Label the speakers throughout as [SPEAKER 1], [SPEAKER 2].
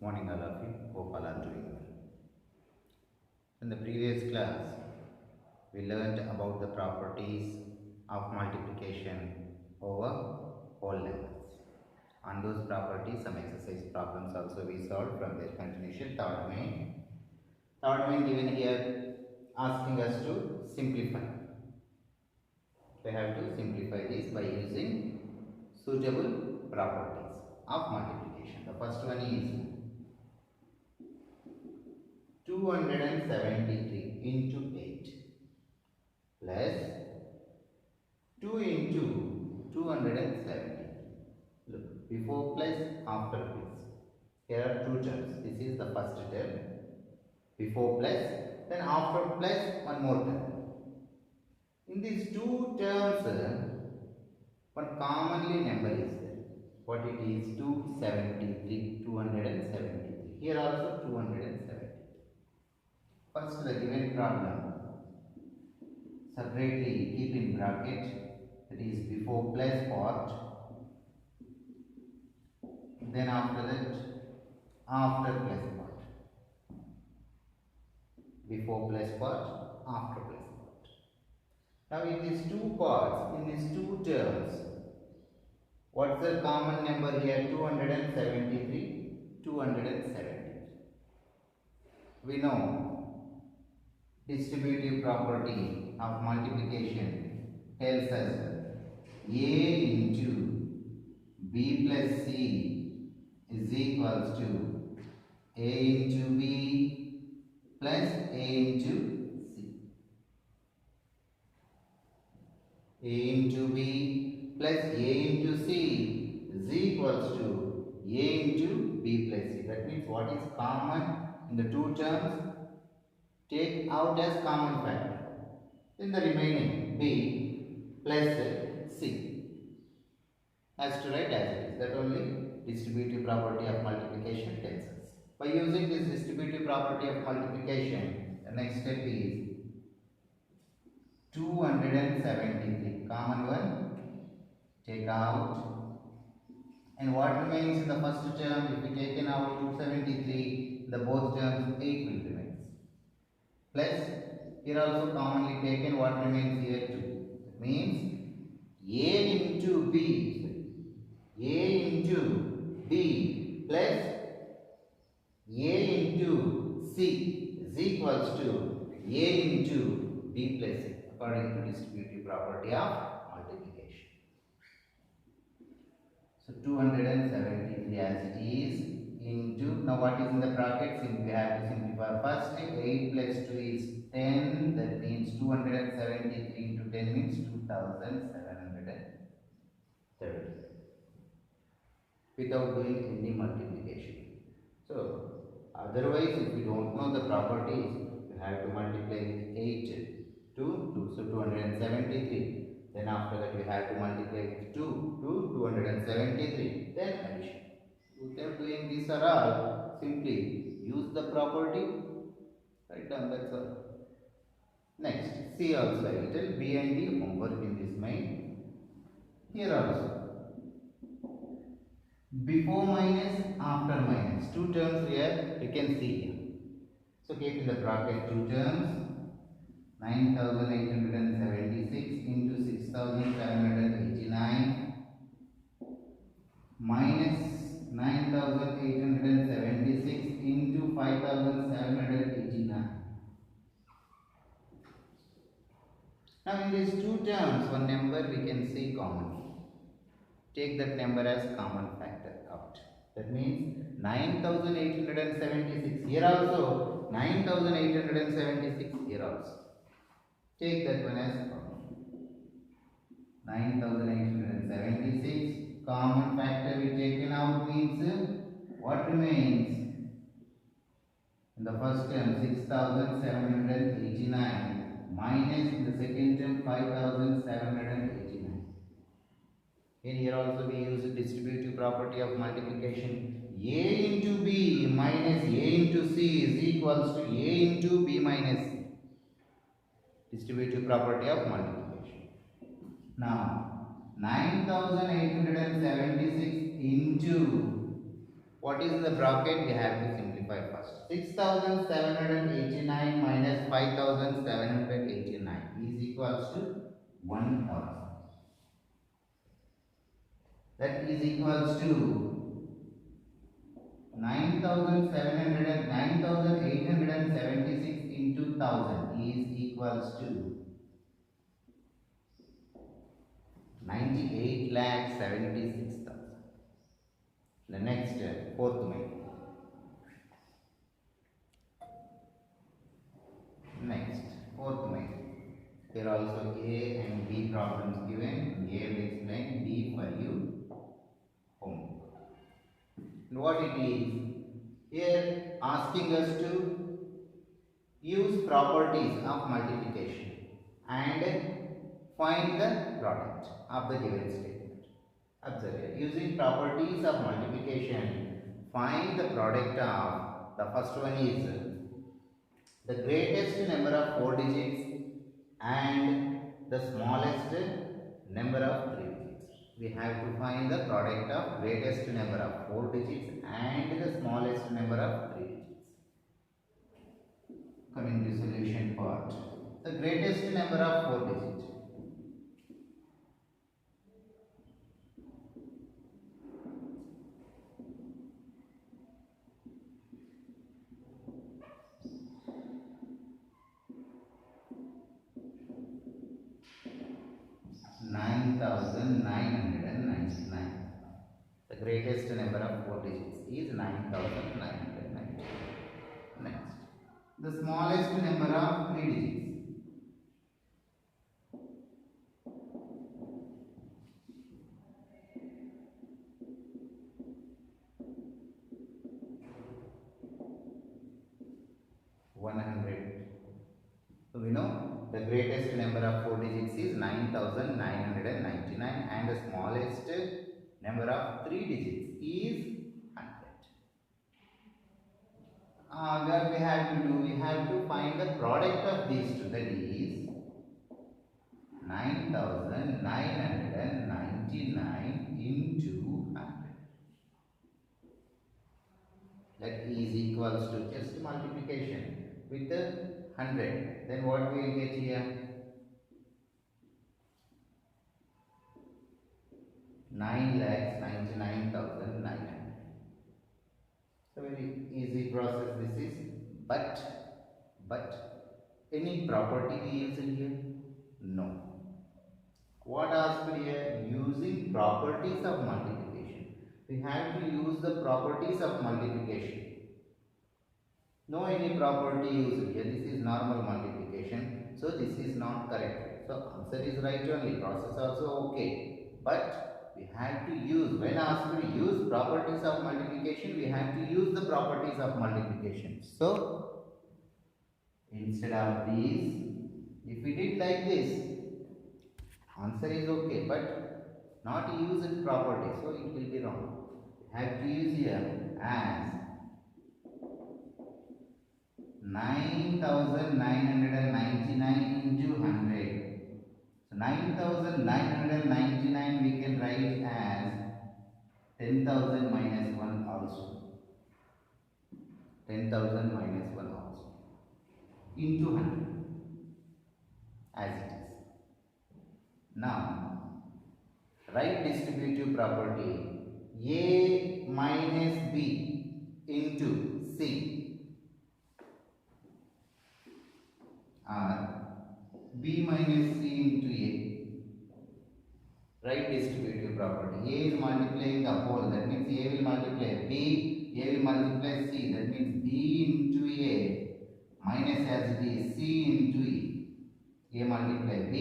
[SPEAKER 1] Morning all of you. Hope all are doing well. In the previous class, we learned about the properties of multiplication over whole numbers. On those properties, some exercise problems also we solved from their continuation. Third main given here asking us to simplify. We have to simplify this by using suitable properties of multiplication. The first one is 273 into 8 plus 2 into 270. Look, before plus, after plus. Here are two terms. This is the first term. Before plus, then after plus, one more term. In these two terms, one commonly number is there. What it is? 273. 273. Here also 270. First, the given problem separately keep in bracket, that is before plus part, then after that after plus part. Before plus part, after plus part. Now in these two parts, in these two terms, what's the common number here? 273, 270. We know distributive property of multiplication tells us A into B plus C is equals to A into B plus A into C. A into B plus A into C is equals to A into B plus C. That means what is common in the two terms? Take out as common factor. Then the remaining B plus C has to write as it is. That only distributive property of multiplication tells us. By using this distributive property of multiplication, the next step is 273. Common one, take out. And what remains in the first term? If we taken out 273, the both terms 8 will remain. Plus, here also commonly taken, what remains here 2. That means A into B plus A into C is equals to A into B plus C according to distributive property of multiplication. So 273 as it is into, now what is in the brackets? We have to simplify. First 8 plus 2 is 10, that means 273 into 10 means 2730 without doing any multiplication. So otherwise if you don't know the properties, you have to multiply with 8 to 2, so 273. Then after that we have to multiply with 2 to 273, then addition. Without doing this or all, simply use the property, write down, that's all. Next, C also I will tell B and D homework in this main. Here also, before minus, after minus, two terms here you can see here. So keep in the bracket two terms, 9876 into 6789 minus 9876 into 5789. Now in these two terms, one number we can see common. Take that number as common factor out. That means 9876. Here also 9876. Here also. Take that one as common. 9876. Common factor we taken out means what remains? In the first term 6789 minus in the second term 5789. And here also we use the distributive property of multiplication. A into B minus A into C is equals to A into B minus C. Distributive property of multiplication. Now 9876 into what is in the bracket? We have to simplify first. 6789 minus 5789 is equals to 1000. That is equals to 9876 into 1000 is equals to 98,76,000. The next fourth main. Next fourth main. Here also A and B problems given. A will explain, B for you home. And what it is? Here asking us to use properties of multiplication and find the product of the given statement. Observe here. Using properties of multiplication, find the product of, the first one is the greatest number of 4 digits and the smallest number of 3 digits. We have to find the product of greatest number of 4 digits and the smallest number of 3 digits. Coming to solution part. The greatest number of 4 digits. The greatest number of 4 digits is 9999. Next, the smallest number of 3 digits. So we know the greatest number of 4 digits is 9999 and the smallest number of 3 digits is 100. What we have to do? We have to find the product of these two, that is 9999 into 100. That is equals to just multiplication with the 100. Then what we will get here? 9,99,900. So very easy process this is. But any property we use here? No. What asked here? Using properties of multiplication. We have to use the properties of multiplication. No any property used here. This is normal multiplication. So this is not correct. So answer is right only. Process also okay. But we have to use, when asked to use properties of multiplication, we have to use the properties of multiplication. So instead of these, if we did like this, answer is okay, but not use its property, so it will be wrong. We have to use here as 9,999 into 100. So 9,999 we can write as 10,000 minus 1 also. 10,000 minus 1 also. Into 100. As it is. Now, write distributive property A minus B into C. Or B minus C into A. Write distributive property. A is multiplying the whole, that means A will multiply B, A will multiply C, that means B into A minus as it is C into E. A multiply B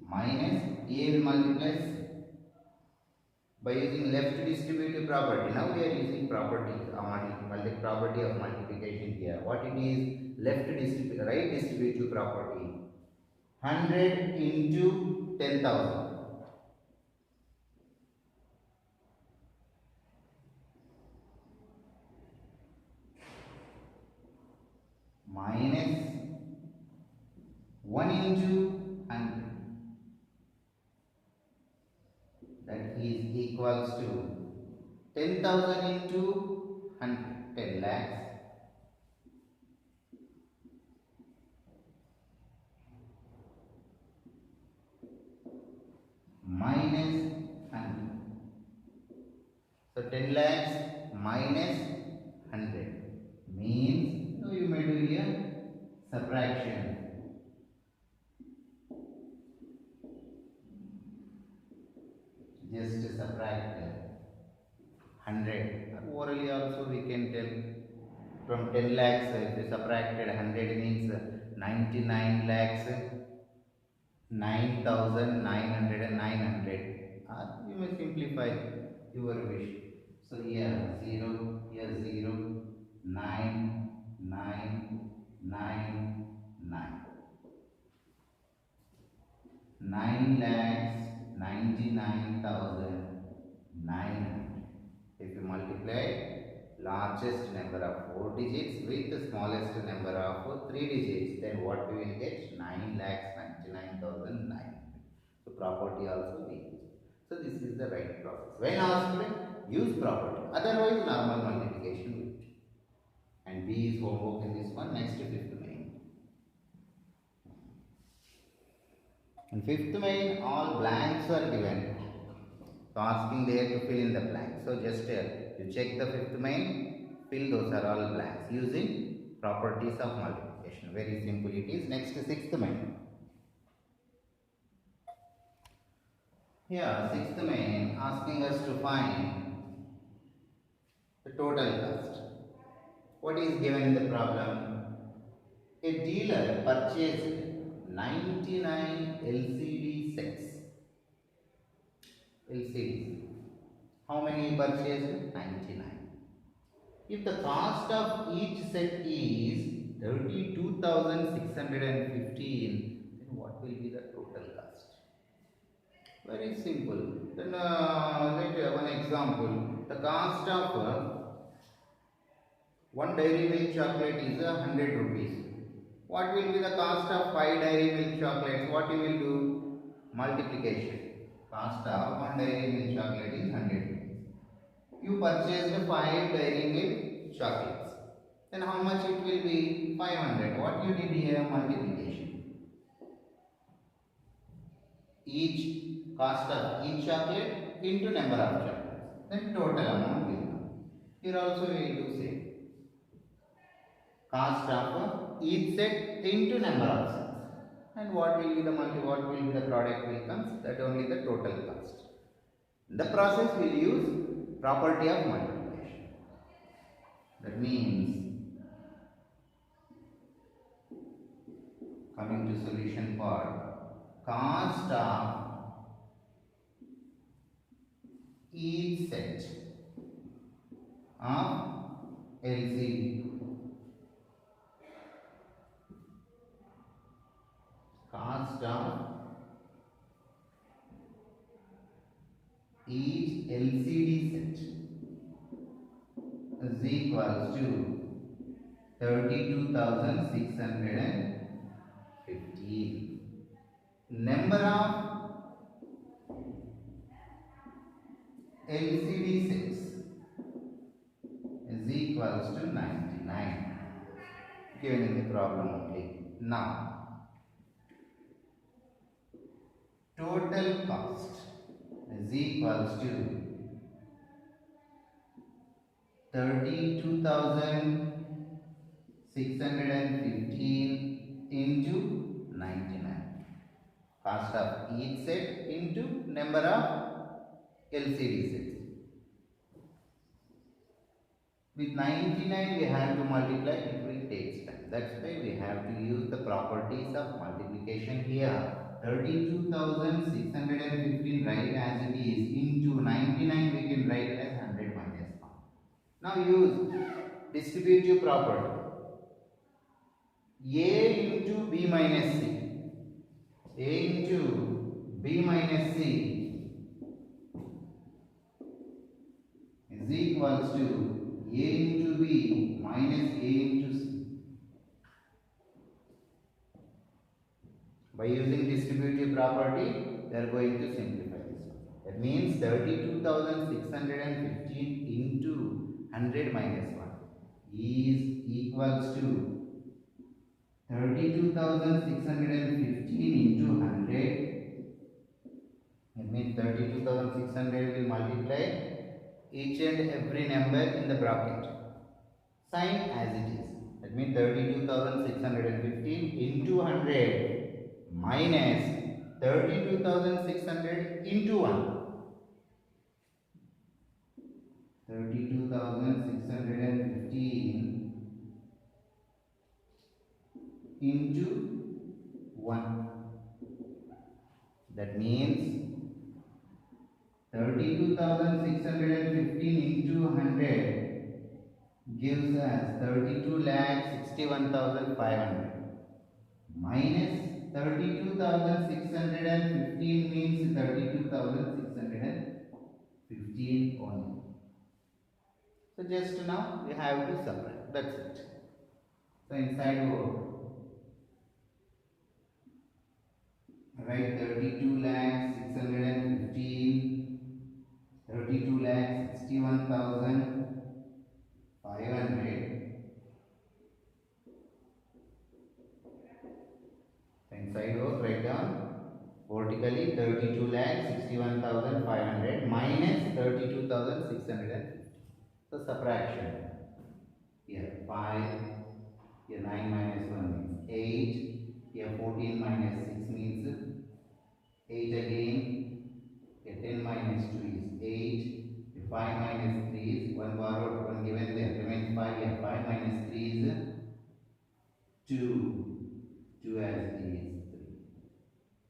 [SPEAKER 1] minus A will multiply C. By using left distributive property, now we are using property property of multiplication here. What it is? Right distributive property. 100 into 10,000. Minus 1 into 100. That is equals to 10,000 into 100, 10 lakhs, minus 100. So 10 lakhs minus 100 means, so you may do here subtraction. Just subtract 100. Orally also we can tell from 10 lakhs if we subtracted 100 means 99 lakhs 9,900. You may simplify your wish. So here 0, here 0, 9, 9, 9, 9. 9,99,900. If you multiply largest number of 4 digits with the smallest number of 3 digits, then what we will get? 9,99,900. So property also we use. So this is the right process. When asked, use property. Otherwise normal multiplication will do. And B is homework in this one. Next, fifth main. In fifth main, all blanks are given. So asking there to fill in the blanks. So just you check the fifth main, fill those are all blanks using properties of multiplication. Very simple it is. Next, sixth main. Here, sixth main asking us to find the total cost. What is given in the problem? A dealer purchased 99 LCD sets. LCDs. How many he purchased? 99. If the cost of each set is 32,615, then what will be the total cost? Very simple. Then let one example. The cost of one dairy milk chocolate is 100 rupees. What will be the cost of 5 dairy milk chocolates? What you will do? Multiplication. Cost of one dairy milk chocolate is 100 rupees. You purchased 5 dairy milk chocolates. Then how much it will be? 500. What you did here? Multiplication. Each cost of each chocolate into number of chocolates. Then total amount will come. Here also we will do same. Cost of each set into number of sets. And what will be the what will be the product will come? That only the total cost. The process will use property of multiplication. That means, coming to solution part, cost of each set of LCD. Cost of each LCD set is equals to 32,615. Number of LCD sets is equals to 99. Given in the problem only. Now, total cost is equals to 32,615 into 99. Cost of each set into number of LCD sets. With 99 we have to multiply, it will take time. That's why we have to use the properties of multiplication here. 32,615 write as it is into 99 we can write as 100 minus 1. Now use distributive property. A into B minus C. A into B minus C is equals to A into B minus A into C. By using distributive property, they are going to simplify this one. That means 32,615 into 100 minus 1 is equals to 32,615 into 100. That means 32,600 will multiply each and every number in the bracket. Sign as it is. That means 32,615 into 100 minus 32,600 into 1. 32,615 into 1. That means 32,615 into 100 gives us 32,61,500 minus 32,615 means 32,615 only. So just now we have to separate. That's it. So inside write 32,615, 32,61,500. Inside write down vertically 32,61,500 minus 32,650. So subtraction. Here 5, here 9 minus 1 means 8, here 14 minus 6 means 8 again, here 10 minus 2 is 8, here 5 minus 3 is 1 borrowed, 1 given there, remains 5, here 5 minus 3 is 2, 2 as it is 3.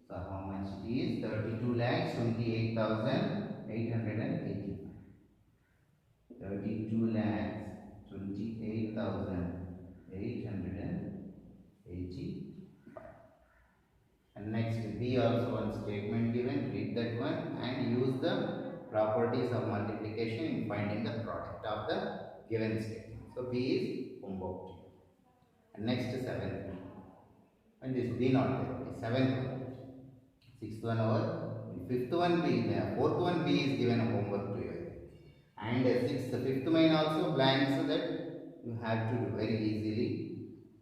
[SPEAKER 1] So how much it is? 32,28,885. 32,28,885. And next B also one statement given, read that one and use the properties of multiplication in finding the product of the given statement. So B is homework. And next 7th one. And this B not there, 7th one. 6th one over, 5th one B, 4th one B is given homework to you. And 6th, 5th main also blank, so that you have to do very easily.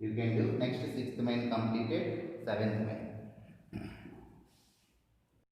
[SPEAKER 1] You can do next 6th main completed, 7th main.